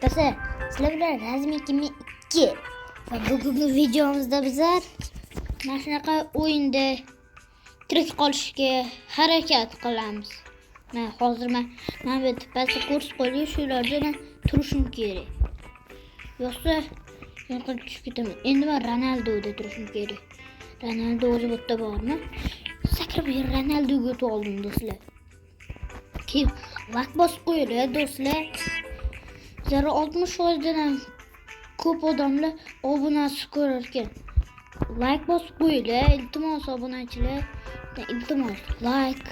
Dostlar, sizlar bilan Razm 2002 va bugungi videomizda bizlar mana shunaqa o'yinda tirik qolishga harakat qilamiz. Men hozir mana bu pastda ko'rsatib qo'ygan shulardan turishim kerak. Yo'qsa yo'qqa tushib ketaman. Endi men Ronaldoda turishim kerak. Ronaldo o'zi bu yerda bormi? Sakrab Ronaldoga o'tib oldim do'stlar. Keyin like bosib qo'yinglar do'stlar. 60%dan ko'p odamlar obunasi ko'rar ekan. Like bosib qo'yinglar, iltimos obunachilar. Iltimos like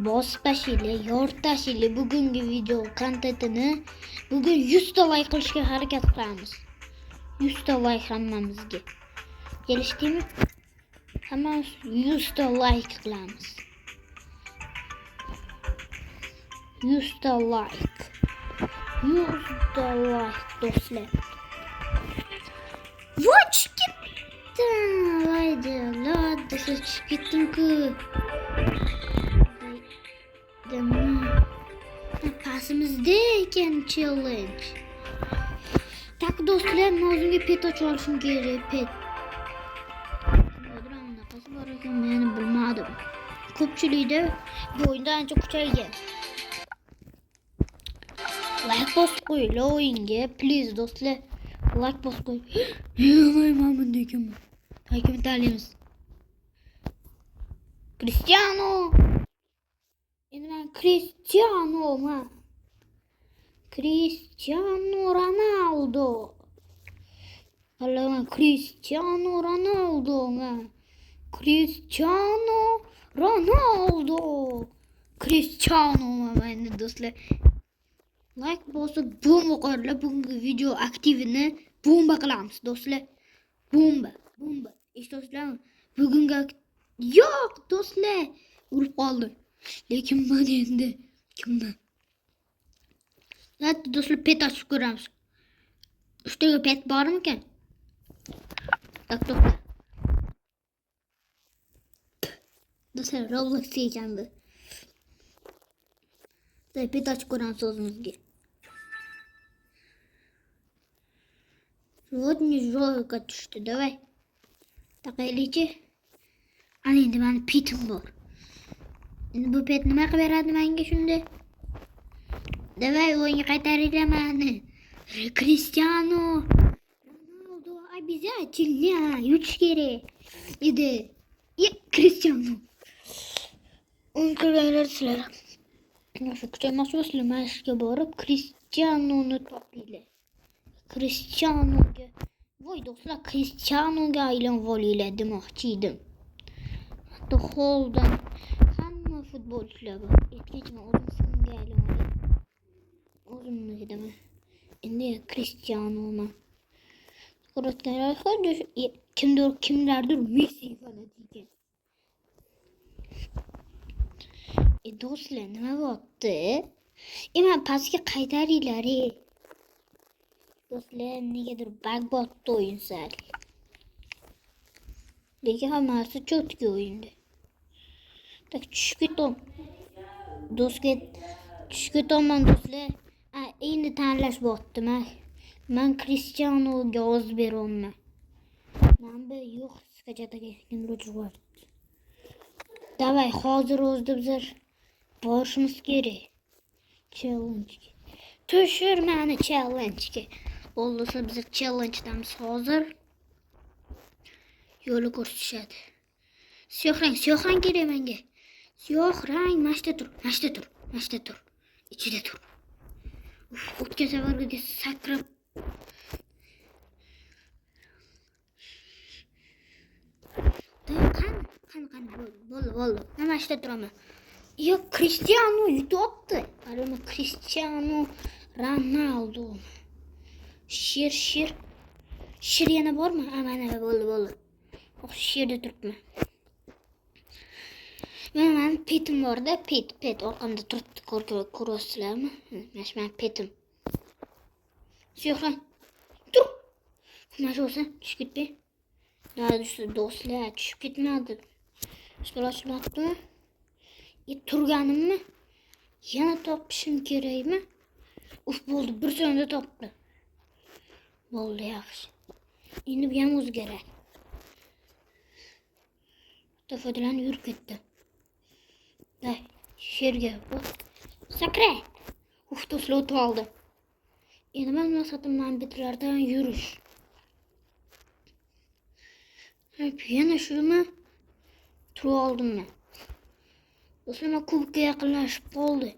bosib tashinglar, yoritib tashinglar. Bugungi video kontentini bugun 100 ta like qilishga harakat qilamiz. 100 ta like hammamizga. Kelishdingmi? Hammamiz 100 ta like qilamiz. 100 ta like. 100 ta like do'stlar. Voch ketdi. Haydi, ladda chiqib ketdim-ku. Pasimizda ekan challenge. Tak do'stlar, o'zimga pet ochib olishim kerak, pet. Qanaqasi bor ekan, men bilmadim. Ko'pchilikda bu o'yinda ancha kuchaygan. Like bosib qo'yinglar o'yinga, please do'stlar. Like bosib qo'ying. Yig'layman degan. Takib tanlaymiz. Cristiano. Endi men Cristiano Ronaldo. Allaman Cristiano Ronaldo. Endi do'stlar. Like bosib bomba qo'yinglar. Bugungi video aktivini bomba qilamiz do'stlar. Bomba. Eshitdingizlarmi? Bugungi yo'q do'stlar. Urib qoldi. Lekin men endi kimman? Hadi do'stlar pet ochib ko'ramiz. Ushtaga pet bormi ekan? Tak. Do'stlar Roblox ekan bu. Pet ochib ko'ramiz o'zimizga. Rodni joyga tushdi, davay. Taqaylikchi. Ana endi meni petim bor. Endi bu pet nima qilib beradi menga shunda? Davay o'yinga qaytaringlar meni. Cristiano Ronaldo обязательно yutish kerak edi. Cristiano. O'yin ko'rganlar sizlar. Shu kuchaymoqchi bo'lsizlar, mana ishga borib Cristiano'ni topinglar. Cristiano'ga. Voy do'stlar, Cristiano'ga aylanib olinglar demoqchi edim. Hatto holdan hamma futbolchilar bor. Etgacha o'zim simga aylanib olay. O'zimnikidami. Endi Cristiano'man. Ko'rayotganlar kimlardir Messi fanatiki. Do'stlar, nima bo'pti? Men pastga qaytaringlar. Do'stlar, negadir bug bo'pti o'yin sal. Lekin hammasi cho'tki o'yinda. Tak tushib ketam. Do'stlar, tushib ketaman do'stlar. Endi tanlash bo'ptimi? Men Cristiano'ga o'z beraman. Men bu yo'q skachataga kimdir bor. Davay, hozir o'zda bizlar borishimiz kerak. Challenge. Tushir meni challenge-ga. Bo'lsa biz challenge-damiz hozir. Yo'lni ko'rsatishadi. Siyohrang kerak menga. Siyohrang, mashta tur. Ichida tur. O'tgan safarga sakrab. Qani bo'ldi. Nima ishda turaman? Yo, Cristiano yutibdi. Qarama, Cristiano Ronaldo. Shir yana bormi? Mana bo'ldi. Shirda turibman. Men petim borda, pet orqamda turibdi. Ko'rasizlarmi? Mana petim. Siyohrang. Tur. Mana shu tushib ketdi. Do'stlar, tushib ketmadi. Ishqilashmoqdimi? Turganimni yana topishim kerakmi? Uf bo'ldi, bir sonda topdi. Bo'ldi, yaxshi. Endi bu ham o'zgaradi. To'fadan yurib ketdi. Day, sherga bak. Sakra. Uf, do'stlar o'tib oldi. Endi men maqsadim bitlardan yurish. Yana shumi? Turib oldim men. Do'stlar, kubga yaqinlashib qoldi.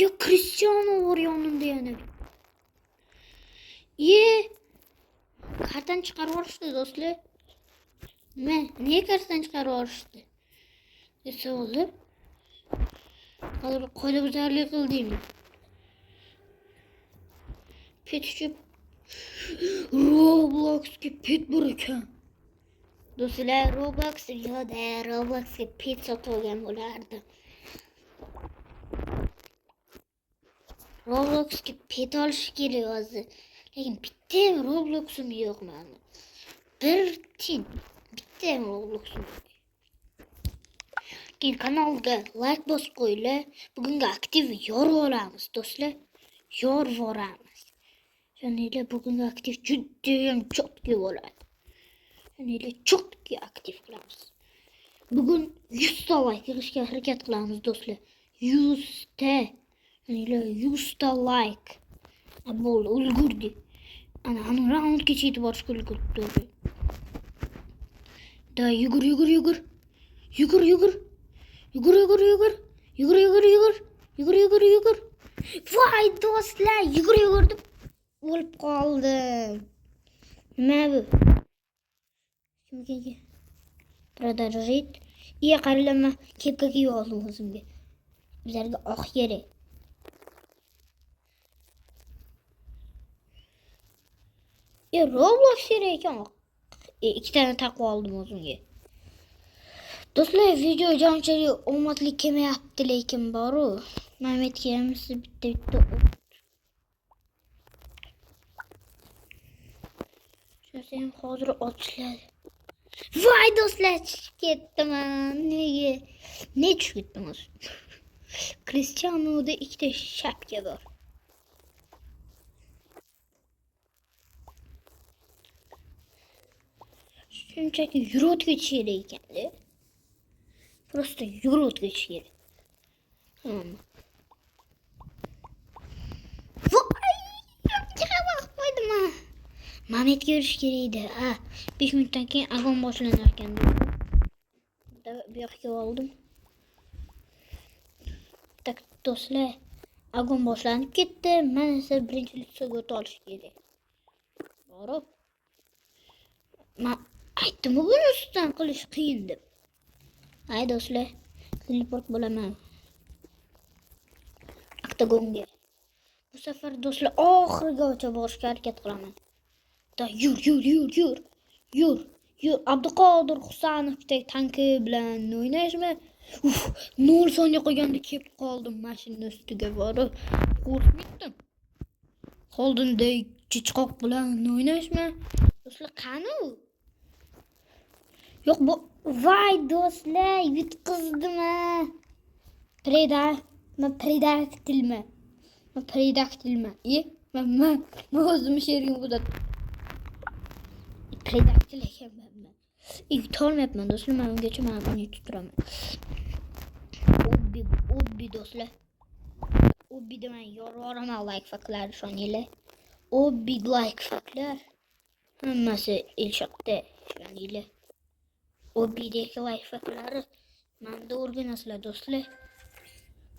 Yo, Cristiano bor yonimda yana. Kartani chiqarib yuborishdi do'stlar. Niye kartani chiqarib yuborishdi? Desa bo'ldi. Hozir qoidabuzarlik qildingmi? Pet uchun Robloxga pet bor ekan. Do'stlar, Robloxga pet sotib olgan bo'lardi. Robloxga pet olish kerak hozir. Lekin bitta ham Roblox'im yo'q meni. Bitta ham Roblox'im yo'q. Keyin kanalga like bosib qo'yinglar. Bugungi aktiv yorib olamiz do'stlar. Yorib olamiz. Shuningdek bugungi aktiv juda ham chotki bo'ladi. Shuningdek chotki aktiv qilamiz. Bugun 100 ta like qilishga harakat qilamiz do'stlar. 100 ta. Shuningdek 100 ta like. Bo'ldi, ulgurdik. Ana raundga yetib borishga ulgurdik. Da yugur. Voy do'stlar, yugurdim. O'lib qoldim. Nima bu? Kimga? Продолжить. Qaralama, kepka kiyib oldim o'zimga. Bizlarga oq kerak. Roblox kerak ekan. 2 tane taqib oldim o'zimga. Do'stlar, video jonchalik omadli kelmayapti, lekin boru. Mametga ham bitta. Shosem hozir ochiladi. Voy do'stlar, chiqib ketdim. Nega? Ne tushib ketdim o'zi? Cristiano'da 2 ta shapka bor. Shunchaki yurotgich kerak ekan-da. Просто yurotgich kerak. Voy! Chiqib qo'ydim. Mametga yurish kerak edi. 5 minutdan keyin agon boshlanar ekan. Bu yoqqa oldim. Tak do'stlar, agon boshlanib ketdi. Men esa birinchilikka o't olish kerak. Borib. Men aytdim, buni ustidan qilish qiyin deb. Hay do'stlar, teleport bo'laman. Oktagonga. Bu safar do'stlar oxirigacha borishga harakat qilaman. Da yur. Abduqodir Husanovdek tanki bilan o'ynashmi? 0 soniya qolganda kelib qoldim mashina ustiga borib. Qo'rqdim. Xoldindek chichqoq bilan o'ynashmi? Do'stlar, qani u? Yo'q, bu voy do'stlar, yutqizdim. Predaktilma. Men o'zim shergim bo'ladi. Predaktil ekanman. Yutolmayapman do'stlar, men ungacha buni tutiraman. Obbi do'stlar. Obbi deman, yoraman like faklar shoninglar. Obbi like faklar. Hammasi Elshotda shoninglar. Obbidagi like faklari menda o'rganasizlar do'stlar.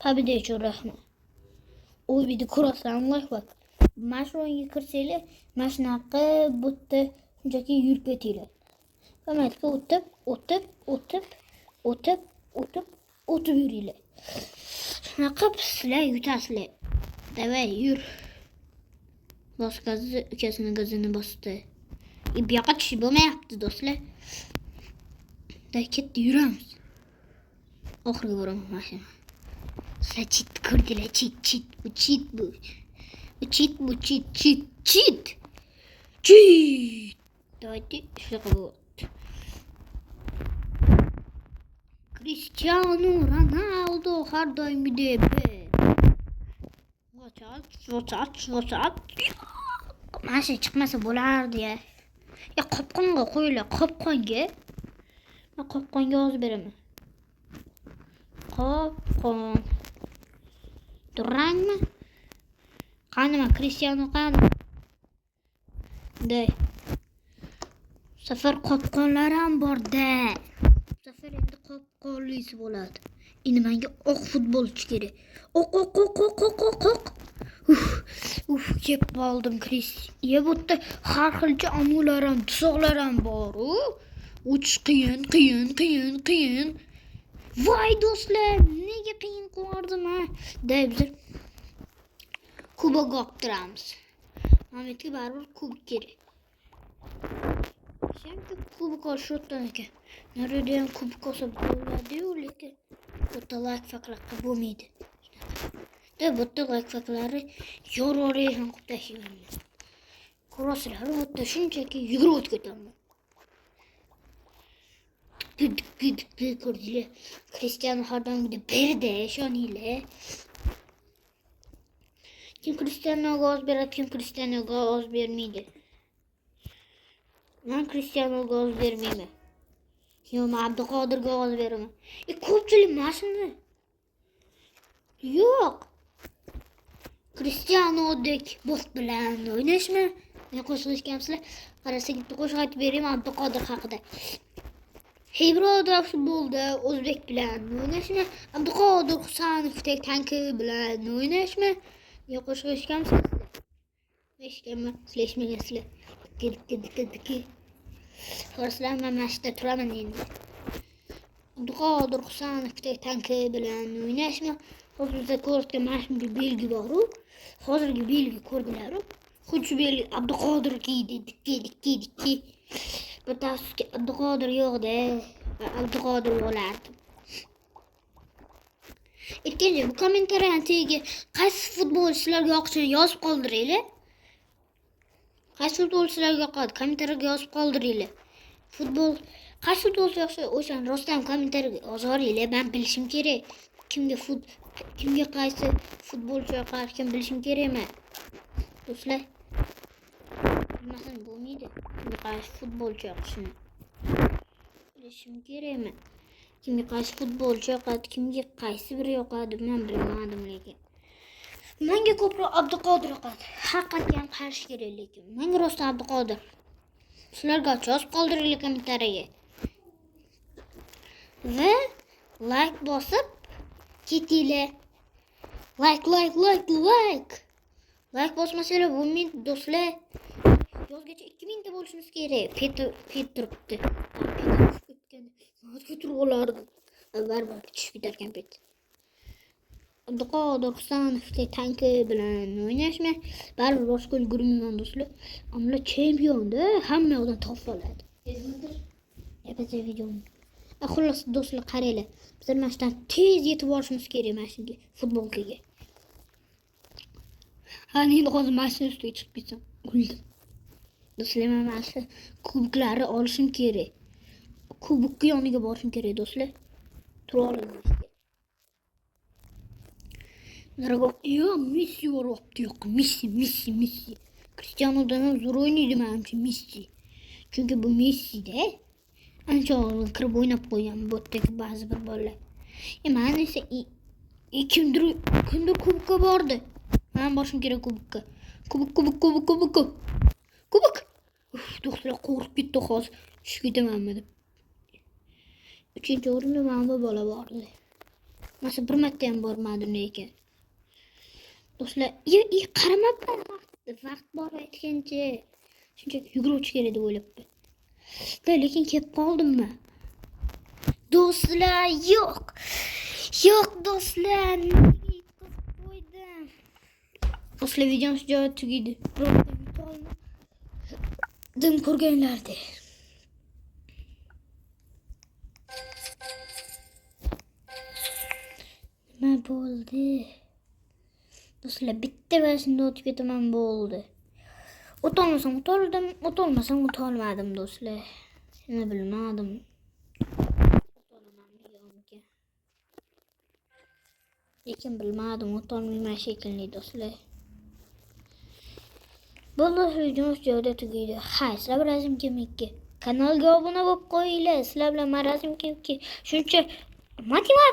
Pobeda uchun rahmat. Obbida ko'rasizlar like fak. Mashro'nga kirsanglar, mashnaqa butda shunchaki yurib ketinglar. Qamatga o'tib yuringlar. Shunaqa sizlar yutasizlar. Davay, yur. Bos gazni, ukasini gazini bosdi. Bu yoqqa tushib bo'lmayapti do'stlar. Da ketdi, yuramiz. Oxirga boraman mashina. Sizlar cheat ko'rdinglar, cheat. Bu cheat. Давайте shunaqa bo'ldi. Cristiano Ronaldo har doimgidek. Vochot. Mana shu chiqmasa bo'lardi ya. Ya qopqonga qo'yinglar, qopqonga. Men qopqonga yozib beraman. Qopqon. Durangmi? Qani men Cristiano qani? De. Safar qopqonlar ham bor-da. Safar endi qopqonlisi bo'ladi. Endi menga oq futbolchi kerak. Oq. Kep qoldim Cristiano. Bu yerda har xilcha amular ham, tusoqlar ham bor. Uchish qiyin. Voy do'stlar, nega qiyin qilardim ha? Deb biz kubok olib Ahmetga baribir kubok kerak. Senki kubok olishotgan ekan. Narada ham kubok olsa bo'ladi-yu, lekin bu like faqat bo'lmaydi. Da bu like faqatlari yorori ham qilib tashlayman. Ko'rasizlar, bu shunchaki yugurib o'tib ketaman. Ko'rdinglar. Cristiano Ronaldo berdi, ishoninglar. Kim Cristianoga oz beradi, kim Cristianoga oz bermaydi. Men Cristianoga oz bermayman. Yo'q, men Abduqodirga oz beraman. Ko'pchilik mashina. Yo'q. Cristianodek bosh bilan o'ynashmi? Men qo'shilishgamsizlar. Qarasak bitta qo'shiq aytib beraymi Abduqodir haqida. Hebroda futbolda o'zbek bilan o'ynashmi? Abduqodir Husanovdek tanki bilan o'ynashmi? Men qo'shilishgamsizlar. Eshitganman, eshitmaysizlar. Dik. Qo'rslar men mashta turaman endi. Abduqodir Husanovdek tanki bilan o'ynashmi? Hozirda ko'rgan mashinaga belgi bor-ku. Hozirgi belgi ko'rdilar-ku. Xuddi belgi Abduqodir kiydi, dikki. Batafsiga Abduqodir yo'q-da. Abduqodir bo'lardi. Ikkinchi bu kommentariyaga qaysi futbolchilarga yoqishini yozib qoldiringlar. Qaysi futbolchilarga yoqadi? Kommentariyaga yozib qoldiringlar. Qaysi futbolchi yoqsa, o'shan rostdan kommentariyaga yozaveringlar. Men bilishim kerak. Kimga qaysi futbolchi yoqar, kim bilishim kerakmi? Do'stlar. Bilmasam bo'lmaydi. Kimga qaysi futbolchi yoqishini bilishim kerakmi? Kimga qaysi futbolchi yoqadi, kimga qaysi biri yoqadi, men bilmadim lekin. Menga ko'proq Abduqodir yoqadi. Haqiqatga ham qarish kerak lekin. Menga rostdan Abduqodir. Sizlarga yozib qoldiringlar kommentariyaga. Va like bosib ketinglar. Like. Like bosmasanglar bo'lmaydi do'stlar. Yozgacha 2000 ta bo'lishimiz kerak. Petrubdi. Soatga turib olardi. Baribir tushib ketar ekan pet. Abduqodir Husanovdek tanki bilan o'ynashmi? Baribir boshqa ulgurmayman do'stlar. Ammo chempion-da, hamma yoqdan topib oladi. Epey videom. Xullas do'stlar qaranglar. Biz mashdan tez yetib borishimiz kerak mashinaga, futbolkaga. Endi hozir mashina ustiga chiqib ketsam, o'ldim. Do'stlar, men mana shu kuboklarni olishim kerak. Kubokning yoniga borishim kerak do'stlar. Tura olaman. Nargo, Messi bo'lyapti, yo'q, Messi. Cristianodan ham zo'r o'ynaydi menimcha Messi. Chunki bu Messi-da. Ancha oldin kirib o'ynab qo'ygan bu yerdagi ba'zi bir bolalar. Men esa kimdir kubokka bordi. Men borishim kerak kubokka. Kubok. Do'stlar qo'rqib ketdi hozir. Tushib ketamanmi deb. 3-o'rinda mana bu bola bordi. Masa bir marta ham bormadim lekin. Do'stlar, qaramabman vaqt bor aytgancha. Shunchaki yuguruvchi kerak deb o'ylabman. Lekin kelib qoldimmi? Do'stlar, yo'q. Yo'q do'stlar, qo'ydim. Do'stlar, videomiz joyi tugaydi. Dim ko'rganlarda. Nima bo'ldi? Do'stlar, bitta versiyada o'tib ketaman bo'ldi. O'tolmasam o'toldim, o'tolmasam o'tolmadim do'stlar. Shuni bilmadim. O'tolaman videomga. Lekin bilmadim, o'tolmayman shekilli do'stlar. Bo'ldi, videomiz joyida tugaydi. Ha, sizlar bilan Razim Kim 2 kanalga obuna bo'lib qo'yinglar. Sizlar bilan Razim Kim 2 shuncha motivatsiya